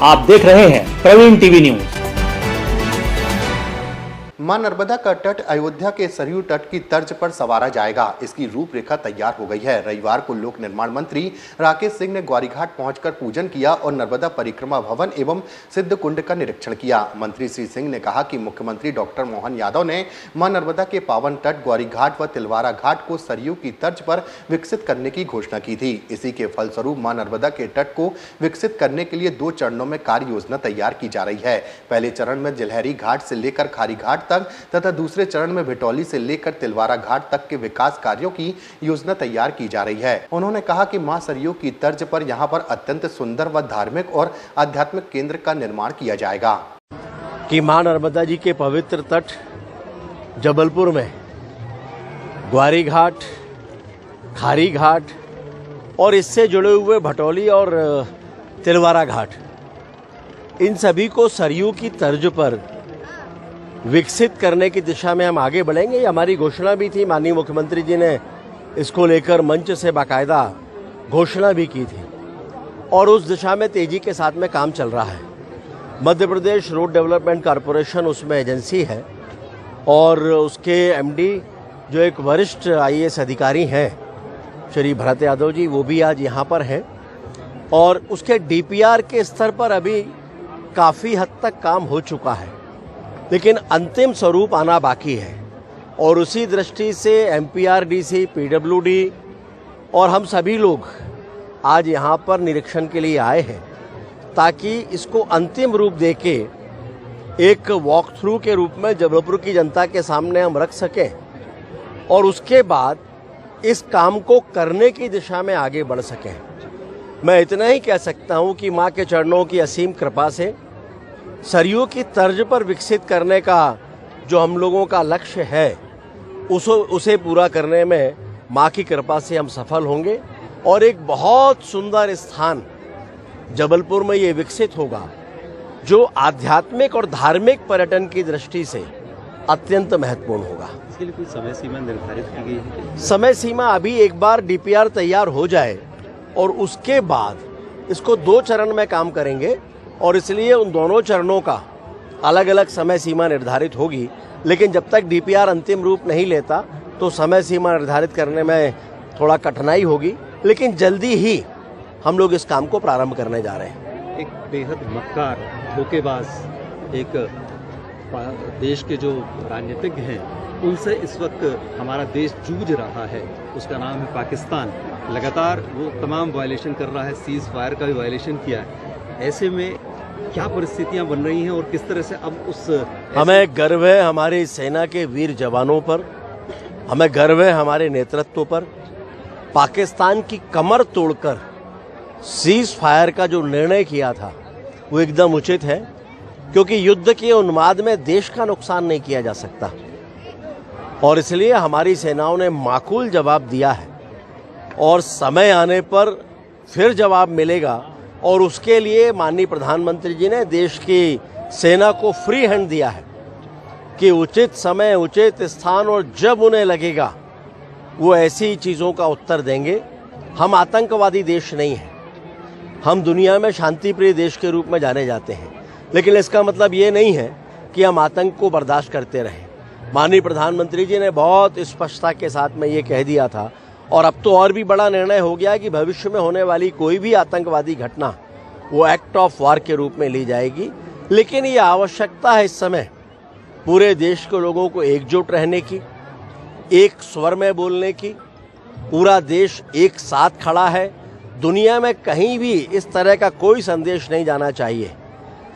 आप देख रहे हैं प्रवीण टीवी न्यूज। मां नर्मदा का तट अयोध्या के सरयू तट की तर्ज पर संवारा जाएगा। इसकी रूपरेखा तैयार हो गई है। रविवार को लोक निर्माण मंत्री राकेश सिंह ने ग्वारीघाट पहुंचकर पूजन किया और नर्मदा परिक्रमा भवन एवं सिद्ध कुंड का निरीक्षण किया। मंत्री श्री सिंह ने कहा कि मुख्यमंत्री डॉक्टर मोहन यादव ने मां नर्मदा के पावन तट ग्वारीघाट व तिलवारा घाट को सरयू की तर्ज पर विकसित करने की घोषणा की थी। इसी के फलस्वरूप मां नर्मदा के तट को विकसित करने के लिए 2 चरणों में कार्य योजना तैयार की जा रही है। पहले चरण में जिलहरी घाट से लेकर खारी घाट तक तथा दूसरे चरण में भिटौली से लेकर तिलवारा घाट तक के विकास कार्यों की योजना तैयार की जा रही है। उन्होंने कहा कि मां सरयू की तर्ज पर यहां पर अत्यंत सुंदर व धार्मिक और आध्यात्मिक केंद्र का निर्माण किया जाएगा। कि मां नर्मदा जी के पवित्र तट जबलपुर में ग्वारी घाट, खारी घाट और इससे जुड़े हुए भटौली और तिलवारा घाट, इन सभी को सरयू की तर्ज पर विकसित करने की दिशा में हम आगे बढ़ेंगे। ये हमारी घोषणा भी थी। माननीय मुख्यमंत्री जी ने इसको लेकर मंच से बाकायदा घोषणा भी की थी और उस दिशा में तेजी के साथ में काम चल रहा है। Madhya Pradesh road development corporation उसमें एजेंसी है और उसके एमडी जो एक वरिष्ठ आईएएस अधिकारी हैं श्री भरत यादव जी, वो भी आज यहाँ पर हैं और उसके डीपीआर के स्तर पर अभी काफ़ी हद तक काम हो चुका है, लेकिन अंतिम स्वरूप आना बाकी है। और उसी दृष्टि से एमपीआरडीसी, पीडब्ल्यूडी और हम सभी लोग आज यहाँ पर निरीक्षण के लिए आए हैं ताकि इसको अंतिम रूप देके एक वॉक थ्रू के रूप में जबलपुर की जनता के सामने हम रख सकें और उसके बाद इस काम को करने की दिशा में आगे बढ़ सकें। मैं इतना ही कह सकता हूँ कि माँ के चरणों की असीम कृपा से सरयू की तर्ज पर विकसित करने का जो हम लोगों का लक्ष्य है उसे पूरा करने में माँ की कृपा से हम सफल होंगे और एक बहुत सुंदर स्थान जबलपुर में ये विकसित होगा जो आध्यात्मिक और धार्मिक पर्यटन की दृष्टि से अत्यंत महत्वपूर्ण होगा। इसके लिए कोई समय सीमा निर्धारित की गई है? समय सीमा अभी एक बार डीपीआर तैयार हो जाए और उसके बाद इसको 2 चरण में काम करेंगे और इसलिए उन दोनों चरणों का अलग अलग समय सीमा निर्धारित होगी। लेकिन जब तक डीपीआर अंतिम रूप नहीं लेता तो समय सीमा निर्धारित करने में थोड़ा कठिनाई होगी, लेकिन जल्दी ही हम लोग इस काम को प्रारंभ करने जा रहे हैं। एक बेहद मक्कार, धोखेबाज, एक देश के जो राजनीतिज्ञ हैं उनसे इस वक्त हमारा देश जूझ रहा है। उसका नाम है पाकिस्तान। लगातार वो तमाम वायलेशन कर रहा है, सीज फायर का भी वायलेशन किया है। ऐसे में क्या परिस्थितियां बन रही हैं और किस तरह से अब उस हमें गर्व है हमारी सेना के वीर जवानों पर, हमें गर्व है हमारे नेतृत्व पर। पाकिस्तान की कमर तोड़कर सीज फायर का जो निर्णय किया था वो एकदम उचित है, क्योंकि युद्ध के उन्माद में देश का नुकसान नहीं किया जा सकता और इसलिए हमारी सेनाओं ने माकूल जवाब दिया है और समय आने पर फिर जवाब मिलेगा। और उसके लिए माननीय प्रधानमंत्री जी ने देश की सेना को फ्री हैंड दिया है कि उचित समय, उचित स्थान और जब उन्हें लगेगा वो ऐसी चीज़ों का उत्तर देंगे। हम आतंकवादी देश नहीं हैं, हम दुनिया में शांति प्रिय देश के रूप में जाने जाते हैं, लेकिन इसका मतलब ये नहीं है कि हम आतंक को बर्दाश्त करते रहें। माननीय प्रधानमंत्री जी ने बहुत स्पष्टता के साथ में ये कह दिया था और अब तो और भी बड़ा निर्णय हो गया कि भविष्य में होने वाली कोई भी आतंकवादी घटना वो एक्ट ऑफ वार के रूप में ली जाएगी। लेकिन ये आवश्यकता है इस समय पूरे देश के लोगों को एकजुट रहने की, एक स्वर में बोलने की। पूरा देश एक साथ खड़ा है। दुनिया में कहीं भी इस तरह का कोई संदेश नहीं जाना चाहिए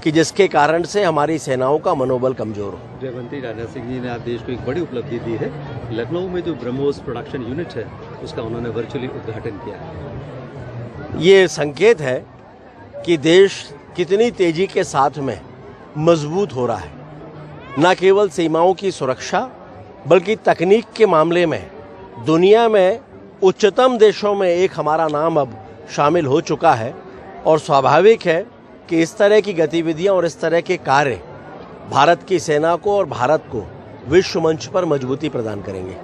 कि जिसके कारण से हमारी सेनाओं का मनोबल कमजोर हो। गृहमंत्री राजनाथ सिंह जी ने आज देश को एक बड़ी उपलब्धि दी है। लखनऊ में जो ब्रह्मोस प्रोडक्शन यूनिट है उसका उन्होंने वर्चुअली उद्घाटन किया। ये संकेत है कि देश कितनी तेजी के साथ में मजबूत हो रहा है। न केवल सीमाओं की सुरक्षा बल्कि तकनीक के मामले में दुनिया में उच्चतम देशों में एक हमारा नाम अब शामिल हो चुका है और स्वाभाविक है कि इस तरह की गतिविधियां और इस तरह के कार्य भारत की सेना को और भारत को विश्व मंच पर मजबूती प्रदान करेंगे।